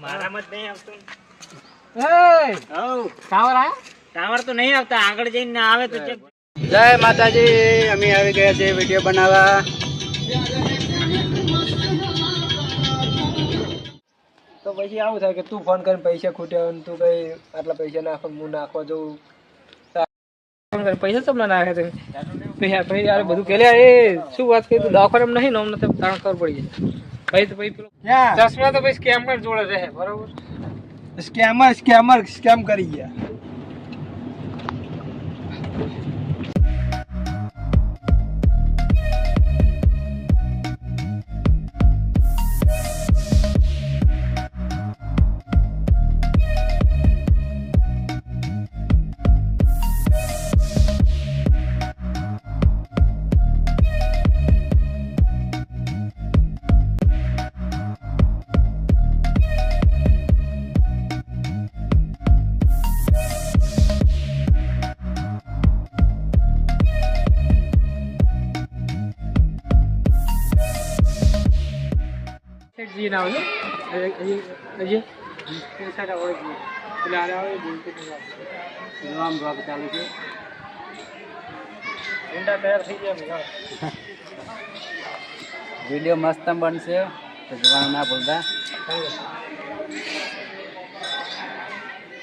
મારામાં જ નહીં આવતું. ટાવર આયા? ટાવર તો નહીં આવતા, આગળ જઈને આવે તો ચેક. જય માતાજી, અમે આવી ગયા છે વિડીયો બનાવવા. તો પછી આવું થાય કે તું ફોન કરીને પૈસા ખૂટ્યા હોય, તું કઈ આટલા પૈસા નાખો, હું નાખવા જઉં. ફોન કરીને પૈસા તમને નાખે છે ભાઈ, યાર બધું કેલ્યા. એ શું વાત કરી, તું દવાખાને નહીં ને અમને તો તાણ ખબર પડી જાય. ભાઈ તો ભાઈ પેલો ચશ્મા તો ભાઈ સ્કેમર જોડે રહે, બરોબર. સ્કેમ કરી ગયા. जी ना हो अजय सारा और પેલા આવે બોલતે રામ રામ ચાલુ છે. ઊંડા તૈયાર થઈ ગયા મેં. વિડિયો મસ્ત બનશે તો જોવાનું ના ભૂલતા.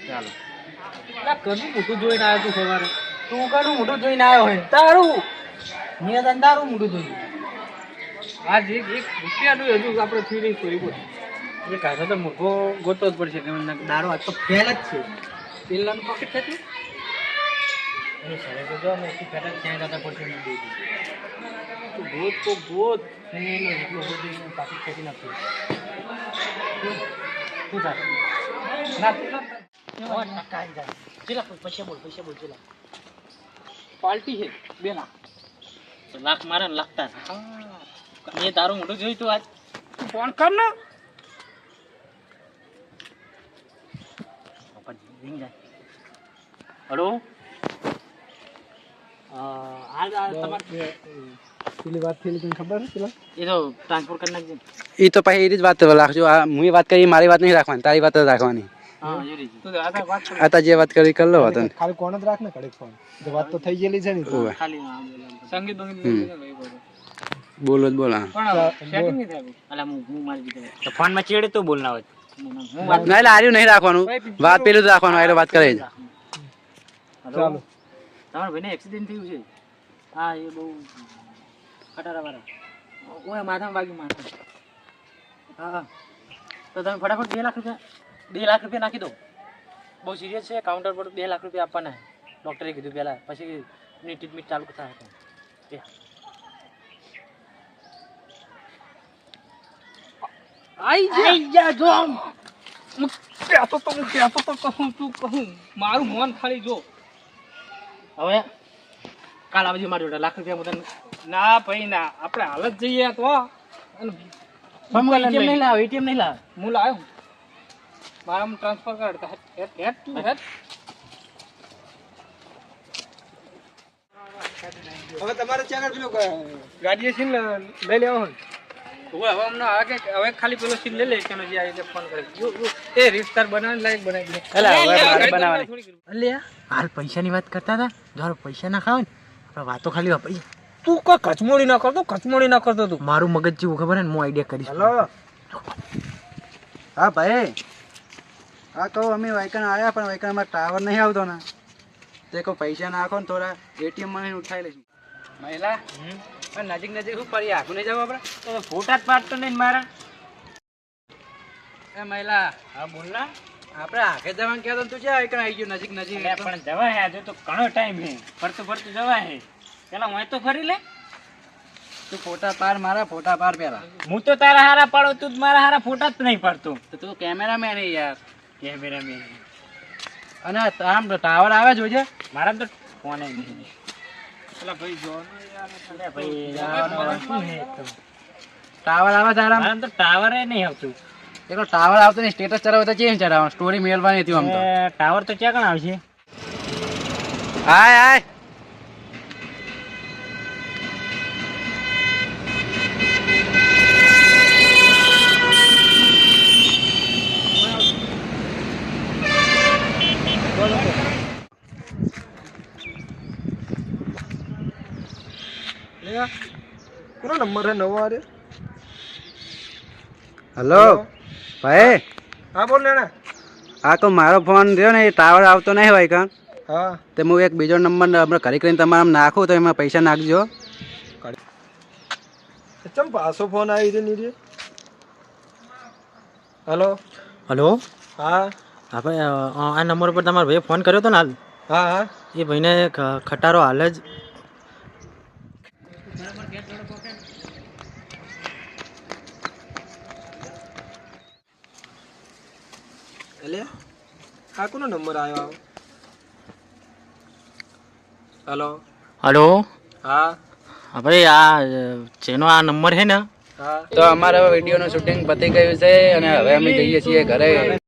ચાલો કનું મોટું જોઈને આવ્યો તું સવારે. તું કનું મોટું જોઈને આવ્યો હોય તારું મેં તારું મોટું જોયું. આજ એક રૂપિયાનું હજુ આપણે થઈ રહી કોઈ બોલ એ કાઢો તો મોટો ગોતો જ પડશે. દારો આજ તો ફેલ જ છે. પેલાનું પોકેટ થતું એની સરે તો જો ને એટલી ફેટ જ ક્યાંય જતા પડશે. ગોત તો ગોત એનો એટલો બધું પાકીટ ખેતી નથી. શું થાય ના ટકા જાય ચેલા પૈસા બોલ ચેલા પાર્ટી છે 2 લાખ. લાખ મારા લાગતા મેં તારું મોઢું જોયું તું આજ. ફોન કર ને. હલો પેલી વાત થઈ તને ખબર છે? પેલા એ તો ટ્રાન્સફર કરી નાખજે. એ તો પછી એ જ વાત રાખજો. હું વાત કરી મારી વાત નહીં રાખવાની, તારી વાત જ રાખવાની. જે વાત કરી કર લો. ખાલી કોણ જ રાખ ને કડક ફોન. વાત તો થઈ ગયેલી છે ને. સંગીત બોલો જ બોલા ફોન માં ચેડે તો બોલના હોય. ના એટલે આર્યું નહીં રાખવાનું, વાત પેલું જ રાખવાનું. આરે વાત કરે. ચાલો તમારા ભાઈને એક્સિડન્ટ થયું છે. હા એ બહુ ખટારા વાળા ઓય માથામાં વાગ્યું માથા. હા તો તમે ફટાફટ 2 લાખ રૂપિયા નાખી દો. બહુ સિરિયસ છે. કાઉન્ટર પર 2 લાખ રૂપિયા આપવાના. ડૉક્ટરે કીધું પહેલા, પછી એની ટ્રીટમેન્ટ ચાલુ થાય. આઈ જા જો કહું મારું મન ખાલી જો. હવે કાલ આવજે મારી જોડે. લાખ રૂપિયા મને ના ભાઈ ના, આપણે હાલ જ જઈએ તો. એટીએમ નહીં લાવ. હું લાવ્યો મારા ટ્રાન્સફર કર. હવે તમારે ચાર પેલું ગાડીએ સીન લઈ લેવા હોય. હવે અમને હવે ખાલી પેલો સીન લઈ લે કે જે આવી ફોન કરે એ રિશ્તાર બનાવીને લાયક બનાવી દે. હાલ પૈસાની વાત કરતા હતા. જો પૈસા ના ખાવ ને આપણે વાતો ખાલી પૈસા. તું કોઈ કચમોડી ના કરતો તું. મારું મગજ જેવું ખબર ને, હું આઈડિયા કરીશ. હલો હા ભાઈ. હા કહું અમે વાયકણ આવ્યા, પણ વાયકણમાં ટાવર નહીં આવતો ને. તે કહું પૈસા નાખો ને થોડા, એટીએમ માં ઉઠાઈ લઈશું. મહિલા નજીક શું ફરી આખું નહીં જવું આપણે? તો ફોટા જ પાડતો નહીં મારા. એ મહિલા હા બોલ ના. આપણે આખે જવાનું કહેતો તું છે વાયકણ આવી ગયું નજીક. પણ જવાય આજે તો ઘણો ટાઈમ છે. ફરતું જવાય. પેલા હું તો ફરી લે. તું ફોટા પાડ, મારા ફોટા પાડ પેલા. હું તો તારા હારા પાડો, તું મારા હારા ફોટા જ નહીં પાડતો. તો તું કેમેરામેન યાર. કેમેરામેન અને આમ ટાવર આવે જોજે. મારા તો ફોન નહીં. પેલા ભાઈ જો ટાવર આવે તારા? મારા તો ટાવર નહીં આવતું. એકલો ટાવર આવતો નહીં. સ્ટેટસ ચડાવો તો ચેન્જ ચડાવવાનું. સ્ટોરી મેળવાની હતી આમ તો. ટાવર તો ક્યાં કણ આવશે? હાય હાય કાકા કોનો નંબર છે નવો આરે? હલો ભાઈ, હા બોલ ને. આ તો મારો ફોન રહ્યો ને એ ટાવર આવતો નહીં હોય કાં, હા તો હું એક બીજો નંબર હમણાં કરી કરીને તમારે નાખું તો એમાં પૈસા નાખજો. ચમ પાછો ફોન આવી છે નીરે? હલો હલો, હા આપણે આ નંબર પર તમારા ભાઈએ ફોન કર્યો હતો ને હાલ, હા હા એ ભાઈને ખટારો હાલ જ એટલે આ કોનો નંબર આવ્યો? હલો હલો, હા ભાઈ આ જેનો આ નંબર છે ને, હા તો અમારા વિડીયોનું શૂટિંગ પતી ગયું છે અને હવે અમે જઈએ છીએ ઘરે.